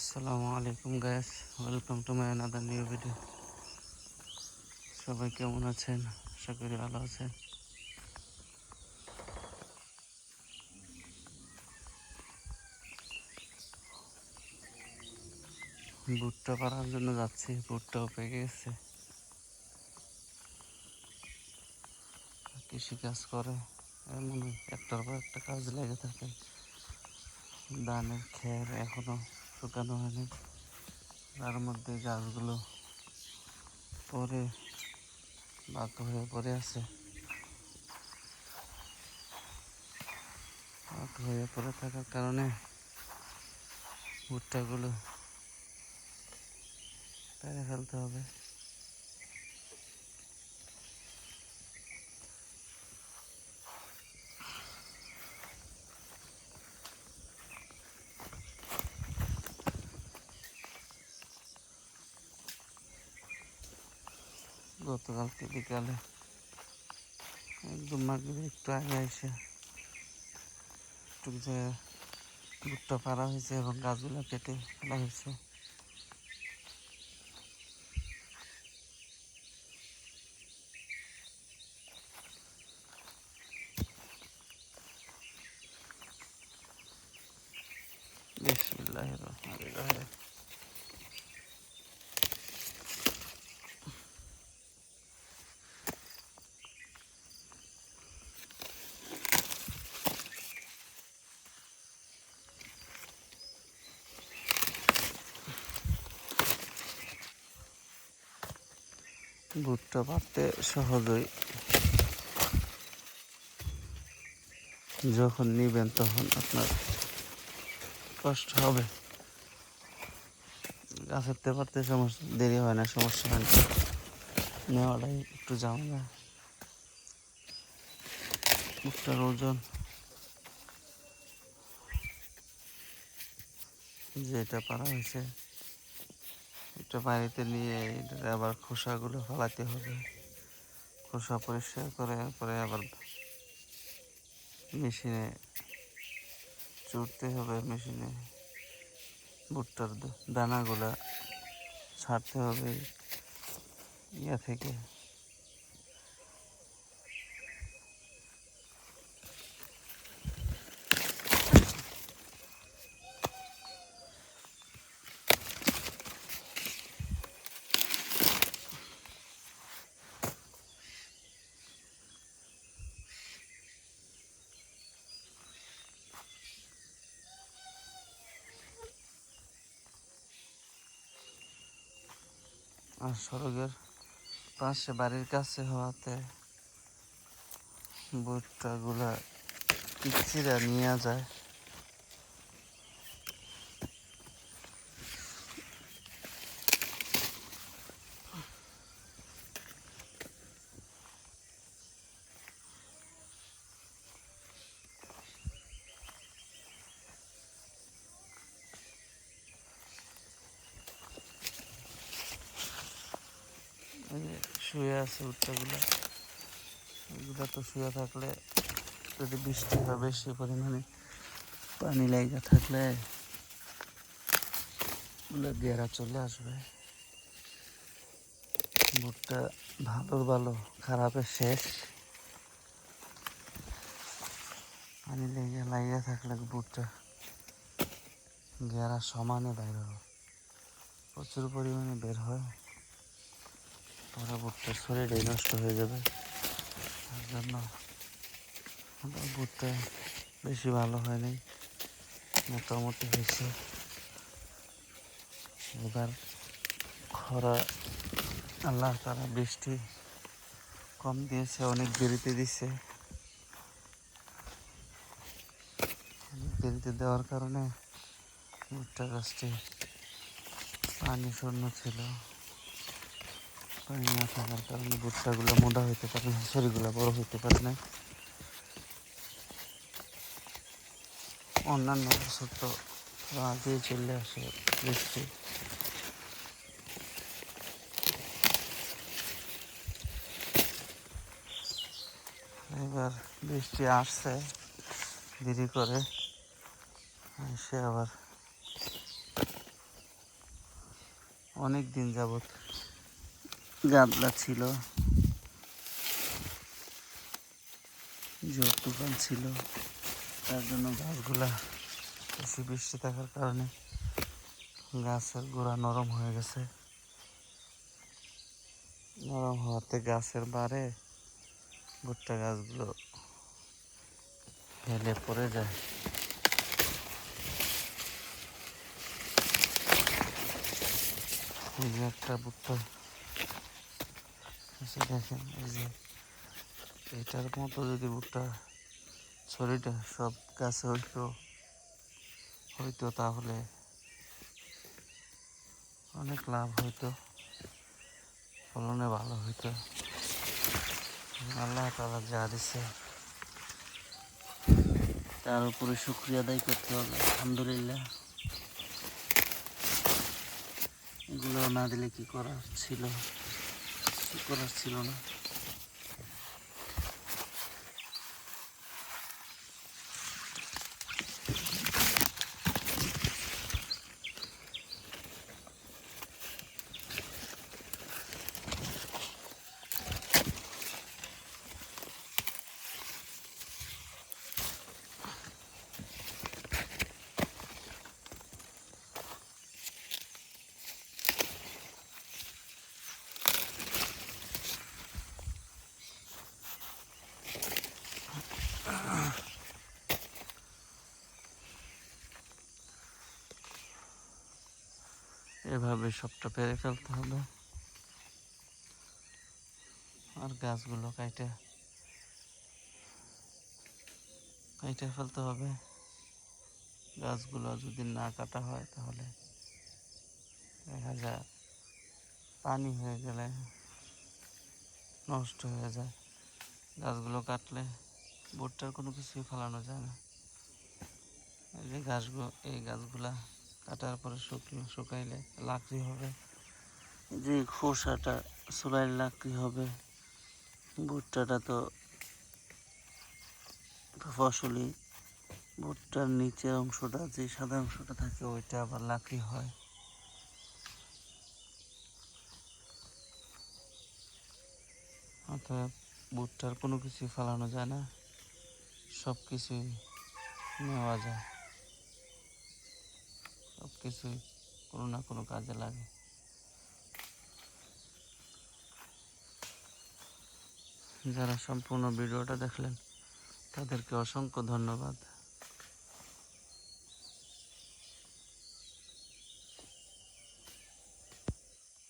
আসসালামু আলাইকুম guys, welcome to my another new video. সবাই কেমন আছেন? আশা করি ভালো আছেন। ভুট্টা পাড়ার জন্য যাচ্ছি, ভুট্টাও পেকে গেছে। কৃষিকাজ করে এমন একটার পর একটা কাজ লেগে থাকে। ধানের খের এখনো শুকানো হয়নি, তার মধ্যে গাছগুলো পরে বাঁকা হয়ে পড়ে আছে। বাঁকা হয়ে পড়ে থাকার কারণে ভুট্টাগুলো পেরে ফেলতে হবে। গতকালকে বিকালে একদম মাগরিব একটু আগে এসে একটু যে ভুট্টা পাড়া হয়েছে এবং গাছগুলো কেটে ফেলা হয়েছে। বিসমিল্লাহির রহমানির রহিম। ভুট্টা পাড়তে সহজই, যখন নিবেন তখন আপনার কষ্ট হবে। গাছের পারতে সমস্যা, দেরি হয় না, সমস্যা হয় না, নেওয়াটাই একটু ঝামেলা। ভুট্টার ওজন যেটা পারা হয়েছে, এটা বাড়িতে নিয়ে এটা আবার খোসাগুলো ফেলাতে হবে। খোসা পরিষ্কার করে এরপরে আবার মেশিনে চুরতে হবে। মেশিনে ভুট্টার দানাগুলা ছাড়তে হবে ইয়া থেকে। আর সড়কের পাশে, বাড়ির কাছে হওয়াতে ভুট্টাগুলা পিচ্ছিরা নিয়ে যায়। শুয়ে আছে ভুট্টাগুলা। এগুলা তো শুয়ে থাকলে, যদি বৃষ্টি হয় বেশি পরিমাণে, পানি লেগে থাকলে এগুলো গেরা চলে আসবে। ভুট্টা ভালোর ভালো, খারাপের শেষ। পানি লাগিয়ে থাকলে ভুট্টা গেরা সমানে বাইর হবে, প্রচুর পরিমাণে বের হয়। পরে ভুট্টার শরীরটাই নষ্ট হয়ে যাবে। তার জন্য ভুট্টা বেশি ভালো হয়নি, মোটামুটি হয়েছে। এবার খরা, আল্লাহ তারা বৃষ্টি কম দিয়েছে, অনেক দেরিতে দিচ্ছে। অনেক দেরিতে দেওয়ার কারণে ভুট্টা গাছটি পানি শূন্য ছিল। পানি না থাকার কারণে ভুট্টাগুলো মোটা হইতে পারে না, শরীরগুলো বড় হইতে পারে না। অন্যান্য বছর তো আগেই চলে আসে বৃষ্টি। এবার বৃষ্টি আসছে দেরি করে, সে আবার অনেক দিন যাবৎ গাদলা ছিল, ঝড় তুফান ছিল, তার জন্য গাছগুলা বেশি বৃষ্টি থাকার কারণে গাছের গোড়া নরম হয়ে গেছে। নরম হওয়াতে গাছের বারে ভুট্টা গাছগুলো হেলে পড়ে যায়। এই যে একটা ভুট্টা দেখেন, এই যে এটার মতো যদি ভুট্টা ছড়িটা সব গাছে হইতো তাহলে অনেক লাভ হইতো, ফলনে ভালো হইতো। আল্লাহ তাআলা যা দিছে তার উপরে শুকরিয়া আদায় করতে হবে, আলহামদুলিল্লাহ। এগুলো না দিলে কি করার ছিল, কি করার ছিল না। এভাবে সবটা পেরে ফেলতে হবে, আর গাছগুলো কাইটে ফেলতে হবে। গাছগুলো যদি না কাটা হয় তাহলে দেখা যায় পানি হয়ে গেলে নষ্ট হয়ে যায়। গাছগুলো কাটলে ভুট্টার কোনো কিছুই ফলানো যায় না। এই গাছগুলা কাটার পরে শুকাইলে লাকড়ি হবে, যে খোসাটা চুলাইলে লাকড়ি হবে। ভুট্টাটা তো ফসলি, ভুট্টার নিচের অংশটা, যে সাদা অংশটা থাকে, ওইটা আবার লাকড়ি হয়। অর্থাৎ ভুট্টার কোনো কিছুই ফেলানো যায় না, সব কিছুই নেওয়া যায়, সব কিছুই কোনো না কোনো কাজে লাগে। যারা সম্পূর্ণ ভিডিওটা দেখলেন তাদেরকে অসংখ্য ধন্যবাদ।